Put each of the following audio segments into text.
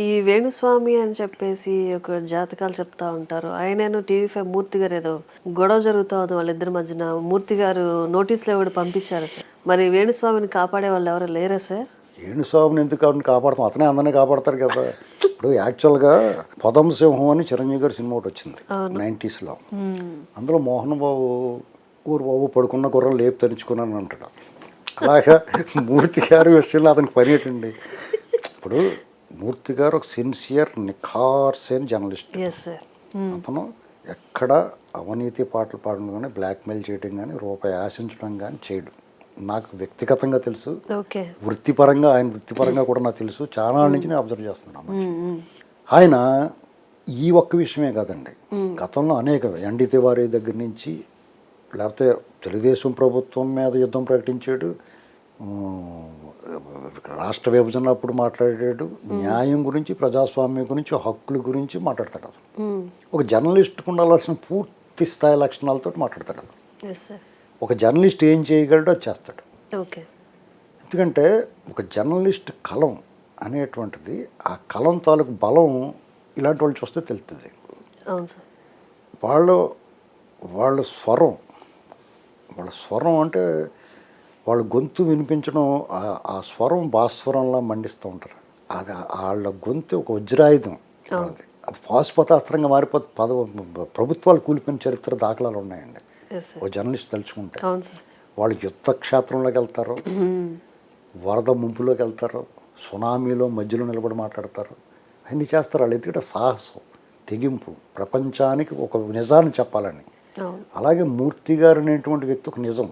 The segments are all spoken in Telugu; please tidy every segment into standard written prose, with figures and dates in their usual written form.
ఈ వేణుస్వామి అని చెప్పేసి ఒక జాతకాలు చెప్తా ఉంటారు. ఆయనను టీవీ5 మూర్తి గారు ఏదో గొడవ జరుగుతా ఉంది వాళ్ళిద్దరి మధ్యన. మూర్తి గారు నోటీసులు ఎవడు పంపించారు సార్. మరి వేణుస్వామిని కాపాడే వాళ్ళు ఎవరు లేరా సార్? వేణుస్వామిని ఎందుకు కాబట్టి కాపాడతాం, అతనే అందరినీ కాపాడతారు కదా. ఇప్పుడు యాక్చువల్గా పొదం సింహం అని చిరంజీవి గారి సినిమా ఒకటి వచ్చింది 90s. అందులో మోహన్ బాబు ఊరు బాబు పడుకున్న గుర్రం లేపు తెరుచుకున్నాను అంటాడు. అలాగా మూర్తి గారి విషయంలో అతనికి పని ఏంటండి. ఇప్పుడు మూర్తి గారు ఒక సిన్సియర్ నిఖార్సైన జర్నలిస్ట్. అతను ఎక్కడ అవినీతి పాటలు పాడడం కానీ, బ్లాక్మెయిల్ చేయడం కానీ, రూపాయి ఆశించడం కానీ చేయడు. నాకు వ్యక్తిగతంగా తెలుసు, వృత్తిపరంగా ఆయన వృత్తిపరంగా కూడా నాకు తెలుసు. చాలా నుంచి నేను అబ్జర్వ్ చేస్తున్నాను. ఆయన ఈ ఒక్క విషయమే కాదండి, గతంలో అనేక ఎన్డీ తివారీ దగ్గర నుంచి, లేకపోతే తెలుగుదేశం ప్రభుత్వం మీద యుద్ధం ప్రకటించాడు, రాష్ట్ర విభజన అప్పుడు మాట్లాడాడు, న్యాయం గురించి, ప్రజాస్వామ్యం గురించి, హక్కుల గురించి మాట్లాడతాడు. అతను ఒక జర్నలిస్ట్కి ఉండాల్సిన పూర్తి స్థాయి లక్షణాలతో మాట్లాడతాడు. అతను ఒక జర్నలిస్ట్ ఏం చేయగలడో అది చేస్తాడు. ఎందుకంటే ఒక జర్నలిస్ట్ కలం అనేటువంటిది, ఆ కలం తాలూకు బలం ఇలాంటి వాళ్ళు చూస్తే తెలుస్తుంది. వాళ్ళ స్వరం అంటే వాళ్ళ గొంతు వినిపించడం, ఆ స్వరం భాస్వరంలా మండిస్తూ ఉంటారు. అది వాళ్ళ గొంతు ఒక వజ్రాయుధం. అది పాశుపతాస్త్రంగా మారిపోతే ప్రభుత్వాలు కూలిపోయిన చరిత్ర దాఖలాలు ఉన్నాయండి. ఒక జర్నలిస్ట్ తలుచుకుంటే వాళ్ళు యుద్ధ క్షేత్రంలోకి వెళ్తారు, వరద ముంపులోకి వెళ్తారు, సునామీలో మధ్యలో నిలబడి మాట్లాడతారు, అన్నీ చేస్తారు. వాళ్ళు ఎందుకంటే సాహసం, తెగింపు, ప్రపంచానికి ఒక నిజాన్ని చెప్పాలని. అలాగే మూర్తి గారు అనేటువంటి వ్యక్తి ఒక నిజం,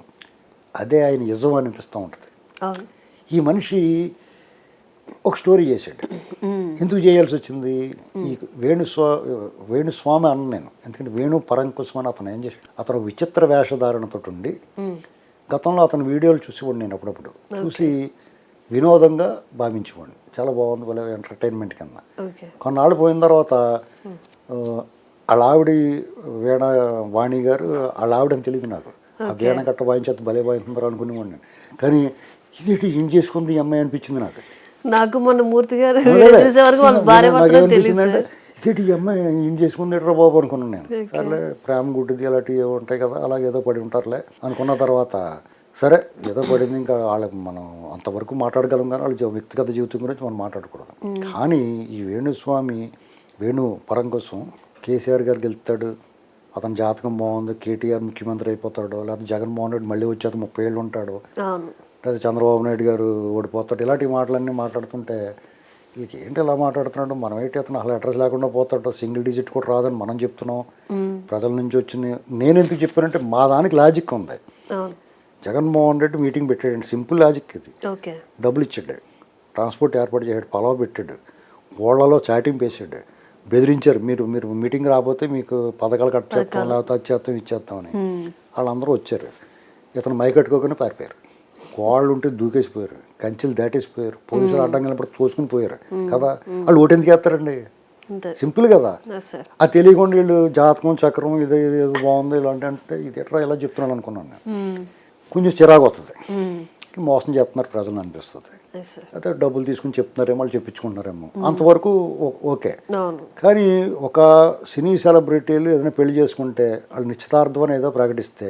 అదే ఆయన నిజం అనిపిస్తూ ఉంటుంది. ఈ మనిషి ఒక స్టోరీ చేశాడు. ఎందుకు చేయాల్సి వచ్చింది? ఈ వేణుస్వామి అన్న నేను, ఎందుకంటే వేణు పరంకుశం అని అతను ఏం చేశాడు, అతను విచిత్ర వేషధారణతో ఉండి, గతంలో అతని వీడియోలు చూసేవాడు నేను అప్పుడప్పుడు. చూసి వినోదంగా భావించేవాడిని, చాలా బాగుంది, వాళ్ళ ఎంటర్టైన్మెంట్ కింద. కొన్నాళ్ళు పోయిన తర్వాత వాళ్ళ ఆవిడ వీణ వాణి గారు, వాళ్ళ ఆవిడని తెలియదు నాకు, ఆ వీణ గట్ట వాయించేది భలే వాయించుకుంటారు అనుకునేవాడిని. కానీ ఇదేంటి ఏం చేసుకుంది ఈ అమ్మాయి అనిపించింది నాకు. మొన్న మూర్తి గారు నాకేమనిపించిందంటే, ఇదేంటి ఈ అమ్మాయి ఏం చేసుకుంది ఎట్రా బాబు అనుకున్నాను నేను. సర్లే ప్రేమ గుడ్డిది అలాంటివి ఉంటాయి కదా, అలాగే ఏదో పడి ఉంటారులే అనుకున్న తర్వాత, సరే ఏదో పడింది, ఇంకా వాళ్ళకి మనం అంతవరకు మాట్లాడగలం కానీ వాళ్ళ వ్యక్తిగత జీవితం గురించి మనం మాట్లాడకూడదు. కానీ ఈ వేణుస్వామి, వేణు పరంకుశం కేసీఆర్ గారికి వెళ్తాడు, అతని జాతకం బాగుంది, కేటీఆర్ ముఖ్యమంత్రి అయిపోతాడు, లేకపోతే జగన్మోహన్ రెడ్డి మళ్ళీ వచ్చేది 30 ఏళ్ళు ఉంటాడు, లేదా చంద్రబాబు నాయుడు గారు ఓడిపోతాడు, ఇలాంటి మాటలన్నీ మాట్లాడుతుంటే వీళ్ళకి ఏంటి ఇలా మాట్లాడుతున్నాడు, మనం ఏంటి అతను అసలు అడ్రస్ లేకుండా పోతాడు, సింగిల్ డిజిట్ కూడా రాదని మనం చెప్తున్నాం, ప్రజల నుంచి వచ్చింది. నేను ఎందుకు చెప్పానంటే మా దానికి లాజిక్ ఉంది. జగన్మోహన్ రెడ్డి మీటింగ్ పెట్టాడు, సింపుల్ లాజిక్ ఇది. డబ్బులు ఇచ్చాడు, ట్రాన్స్పోర్ట్ ఏర్పాటు చేశాడు, పొలం పెట్టాడు, ఓళ్లలో చాటింగ్ వేసాడు, బెదిరించారు, మీరు మీటింగ్ రాకపోతే మీకు పథకాలు కట్ చేస్తాం, లేకపోతే అది చేస్తాం ఇచ్చేస్తామని. వాళ్ళందరూ వచ్చారు, ఇతను మైకట్టుకోగానే పారిపోయారు. వాళ్ళు ఉంటే దూకేసిపోయారు, కంచెలు దాటేసిపోయారు, పోలీసులు అడ్డం కలిపి తోసుకుని పోయారు కదా. వాళ్ళు ఓటు ఎందుకు వేస్తారండి? సింపుల్ కదా. అది తెలియకుండా వీళ్ళు జాతకం చక్రం ఇది బాగుంది ఇలాంటి అంటే, ఇది ఎట్లా ఇలా చెప్తున్నాను అనుకున్నాను నేను. కొంచెం చిరాకు వస్తుంది, మోసం చేస్తున్నారు ప్రజలు అనిపిస్తుంది. అయితే డబ్బులు తీసుకుని చెప్తున్నారేమో, వాళ్ళు చెప్పించుకుంటున్నారేమో, అంతవరకు ఓకే. కానీ ఒక సినీ సెలబ్రిటీలు ఏదైనా పెళ్లి చేసుకుంటే వాళ్ళు నిశ్చితార్థం అని ఏదో ప్రకటిస్తే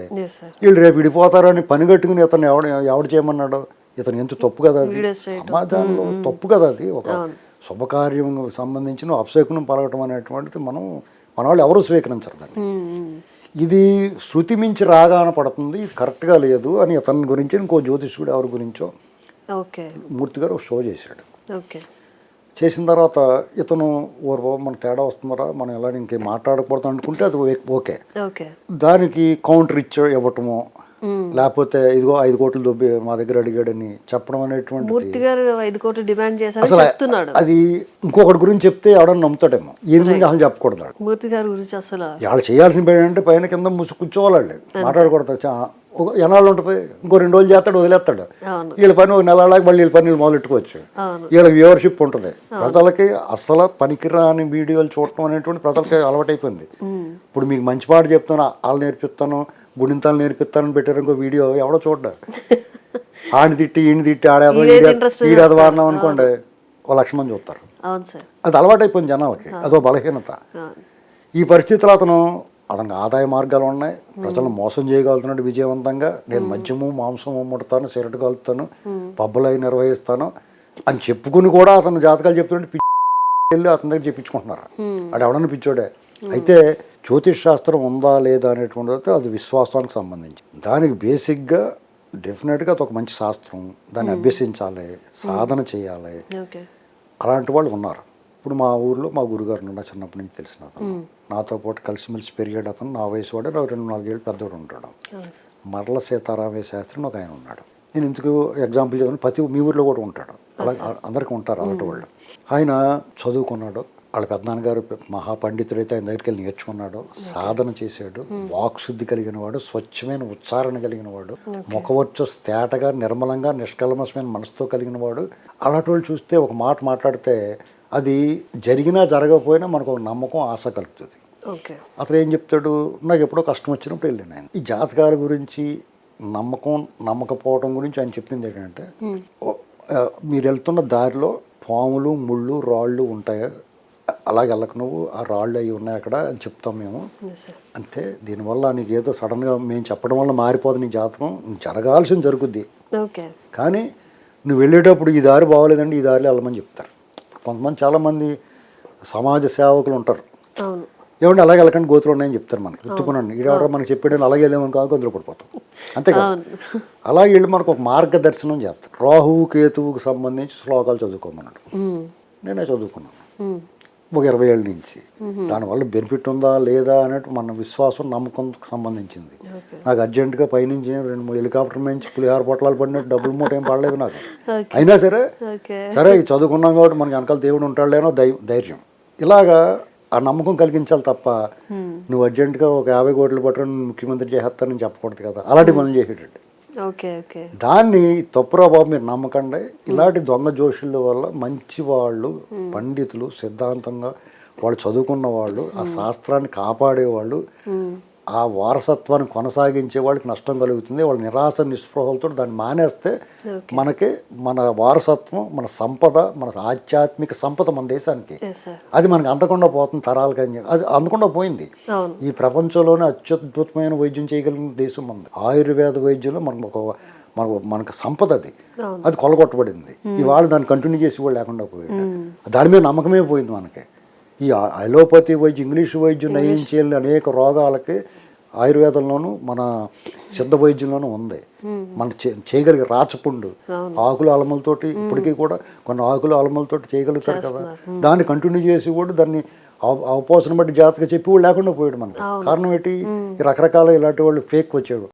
వీళ్ళు రేపు విడిపోతారని పని కట్టుకుని ఇతను ఎవడు చేయమన్నాడు? ఇతను ఎంత తప్పు కదా అది, సమాజంలో తప్పు కదా అది. ఒక శుభకార్యం సంబంధించిన అపశకునం పలకటం అనేటువంటిది మన వాళ్ళు ఎవరు స్వీకరించరు దాన్ని. ఇది శృతి మించి రాగాన పడుతుంది, ఇది కరెక్ట్గా లేదు అని ఇతని గురించి ఇంకో జ్యోతిష్కుడు ఎవరి గురించో మూర్తి గారు ఒక షో చేశాడు. చేసిన తర్వాత ఇతను ఓరు మన తేడా వస్తుందరా, మనం ఎలా ఇంకేం మాట్లాడకూడదు అనుకుంటే అది ఓకే. దానికి కౌంటర్ ఇవ్వటము, లేకపోతే ఇదిగో 5 కోట్లు దొబ్బి మా దగ్గర అడిగాడని చెప్పడం అనేటువంటి, అసలు అది ఇంకొకటి గురించి చెప్తే ఎవడన్నా నమ్ముతాడేమో, ఈ విధంగా అసలు చెప్పకూడదు. వాళ్ళు చేయాల్సిన పని అంటే పైన కింద ముసు కూర్చోవాలి, మాట్లాడకూడదు. ఎన్నాళ్ళు ఉంటుంది, ఇంకో 2 రోజులు చేస్తాడు, వదిలేస్తాడు. వీళ్ళ పని ఒక నెలలాగా మళ్ళీ వీళ్ళ పని మొదలెట్టుకోవచ్చు. వీళ్ళ వ్యూవర్షిప్ ఉంటుంది. ప్రజలకి అసలు పనికిరాని వీడియోలు చూడటం అనేటువంటి ప్రజలకి అలవాటైపోయింది. ఇప్పుడు మీకు మంచి పాట చెప్తాను, వాళ్ళు నేర్పిస్తాను, గుణింతాలు నేర్పిస్తానని పెట్టారు ఇంకో వీడియో, ఎవడో చూడ్డా. ఆడిని తిట్టి ఈయన తిట్టి ఆడేదో ఈడేది వాడినాం అనుకోండి, 1,00,000 మంది చూస్తారు. అవును సార్. అది అలవాటైపోయింది జనాలకి, అదో బలహీనత. అవును. ఈ పరిస్థితుల్లో అతనికి ఆదాయ మార్గాలు ఉన్నాయి, ప్రజలను మోసం చేయగలుగుతున్నాడు విజయవంతంగా. నేను మద్యము మాంసం అమ్ముడతాను, సిగరెట్ కలుపుతాను, పబ్బులు అవి నిర్వహిస్తాను అని చెప్పుకుని కూడా అతను జాతకాలు చెప్తుంటే వెళ్ళి అతని దగ్గర చెప్పించుకుంటున్నారు. అది ఎవడన్నా పిచ్చోడే. అయితే జ్యోతిష్ శాస్త్రం ఉందా లేదా అనేటువంటిది అది విశ్వాసానికి సంబంధించి. దానికి బేసిక్గా డెఫినెట్గా అది ఒక మంచి శాస్త్రం, దాన్ని అభ్యసించాలి, సాధన చేయాలి. ఓకే. అలాంటి వాళ్ళు ఉన్నారు. ఇప్పుడు మా ఊర్లో మా గురుగారు నుండి చిన్నప్పటి నుంచి తెలిసిన అతను, నాతో పాటు కలిసిమెలిసి పెరిగాడు అతను. నా వయసు వాడు, నాకు 2-4 ఏళ్ళు పెద్దోడు ఉంటాడు. మరల సీతారామయ్య శాస్త్రి అని ఒక ఆయన ఉన్నాడు. నేను ఎందుకు ఎగ్జాంపుల్ చదివాను, ప్రతి మీ ఊర్లో కూడా ఉంటాడు, అలా అందరికీ ఉంటారు అలాంటి వాళ్ళు. ఆయన చదువుకున్నాడు, వాళ్ళ పెద్దనాన్నగారు మహాపండితుడైతే ఆయన దగ్గరికి వెళ్ళి నేర్చుకున్నాడు, సాధన చేశాడు, వాక్శుద్ధి కలిగిన వాడు, స్వచ్ఛమైన ఉచ్చారణ కలిగిన వాడు, ముఖవచ్చు తేటగా నిర్మలంగా నిష్కల్మషమైన మనసుతో కలిగిన వాడు. అలాంటి వాళ్ళు చూస్తే ఒక మాట మాట్లాడితే అది జరిగినా జరగకపోయినా మనకు ఒక నమ్మకం, ఆశ కలుగుతుంది. అతను ఏం చెప్తాడు, నాకు ఎప్పుడో కష్టం వచ్చినప్పుడు వెళ్ళాను ఆయన. ఈ జాతకాల గురించి నమ్మకపోవడం గురించి ఆయన చెప్పింది ఏంటంటే, మీరు వెళ్తున్న దారిలో పాములు, ముళ్ళు, రాళ్ళు ఉంటాయి, అలాగే వెళ్ళక నువ్వు, ఆ రాళ్ళు అవి ఉన్నాయి అక్కడ అని చెప్తాం మేము. అంతే, దీనివల్ల నీకు ఏదో సడన్గా మేము చెప్పడం వల్ల మారిపోదు నీ జాతకం, జరగాల్సింది జరుగుద్ది. కానీ నువ్వు వెళ్ళేటప్పుడు ఈ దారి బాగోలేదండి, ఈ దారిలో వెళ్ళమని చెప్తారు. కొంతమంది చాలామంది సమాజ సేవకులు ఉంటారు, ఏమంటే అలాగే వెళ్ళకండి గోతులు ఉన్నాయని చెప్తారు మనకి, గుర్తుకున్నాను ఈడెవరో మనకి చెప్పాడని అలాగే వెళ్ళామని కాదు అందులో పడిపోతాం, అంతే కదా. అలాగే వెళ్ళి మనకు ఒక మార్గదర్శనం చేస్తారు. రాహువు కేతువుకు సంబంధించి శ్లోకాలు చదువుకోమన్నాడు, నేనే చదువుకున్నాను ఒక 20 ఏళ్ళ నుంచి. దానివల్ల బెనిఫిట్ ఉందా లేదా అనేది మన విశ్వాసం, నమ్మకంకి సంబంధించింది. నాకు అర్జెంటుగా పైనుంచి 2-3 హెలికాప్టర్ నుంచి పులిహార పొట్లాలు పడినట్టు డబ్బులు మూట ఏం పడలేదు నాకు. అయినా సరే ఇది చదువుకున్నాం కాబట్టి మనకి వెనకాల దేవుడు ఉంటాడులేనో ధైర్యం. ఇలాగా ఆ నమ్మకం కలిగించాలి తప్ప నువ్వు అర్జెంటుగా ఒక 50 కోట్లు పట్టుకుని ముఖ్యమంత్రి చేస్తానని చెప్పకూడదు కదా, అలాంటి మనం చేసేటట్టు. దాన్ని తప్పురా బాబు మీరు నమ్మకండి. ఇలాంటి దొంగ జోషుల వల్ల మంచి వాళ్ళు, పండితులు, సిద్ధాంతంగా వాళ్ళు చదువుకున్న వాళ్ళు, ఆ శాస్త్రాన్ని కాపాడేవాళ్ళు, ఆ వారసత్వాన్ని కొనసాగించే వాళ్ళకి నష్టం కలుగుతుంది. వాళ్ళు నిరాశ నిస్పృహలతో దాన్ని మానేస్తే మనకి మన వారసత్వం, మన సంపద, మన ఆధ్యాత్మిక సంపద మన దేశానికి అది మనకు అందకుండా పోతుంది తరాలకి. అది అందకుండా పోయింది. ఈ ప్రపంచంలోనే అత్యద్భుతమైన వైద్యం చేయగలిగిన దేశం ఉంది. ఆయుర్వేద వైద్యంలో మనకు సంపద అది కొలగొట్టబడింది. ఇవాళ దాన్ని కంటిన్యూ చేసి వాళ్ళు లేకుండా పోయింది. దాని మీద నమ్మకమే పోయింది మనకి. ఈ అలోపతి వైద్యం, ఇంగ్లీష్ వైద్యం నయం చేయాలని అనేక రోగాలకి ఆయుర్వేదంలోనూ మన సిద్ధ వైద్యంలోనూ ఉంది. మన చేయగలిగే రాచపుండు, ఆకులు అలమలతోటి ఇప్పటికీ కూడా కొన్ని ఆకులు అలమలతోటి చేయగలుగుతారు కదా, దాన్ని కంటిన్యూ చేసి కూడా దాన్ని అవపోసన బట్టి జాతక చెప్పి కూడా లేకుండా పోయాడు మనకి. కారణం ఏంటి, రకరకాల ఇలాంటి వాళ్ళు ఫేక్ వచ్చాడు.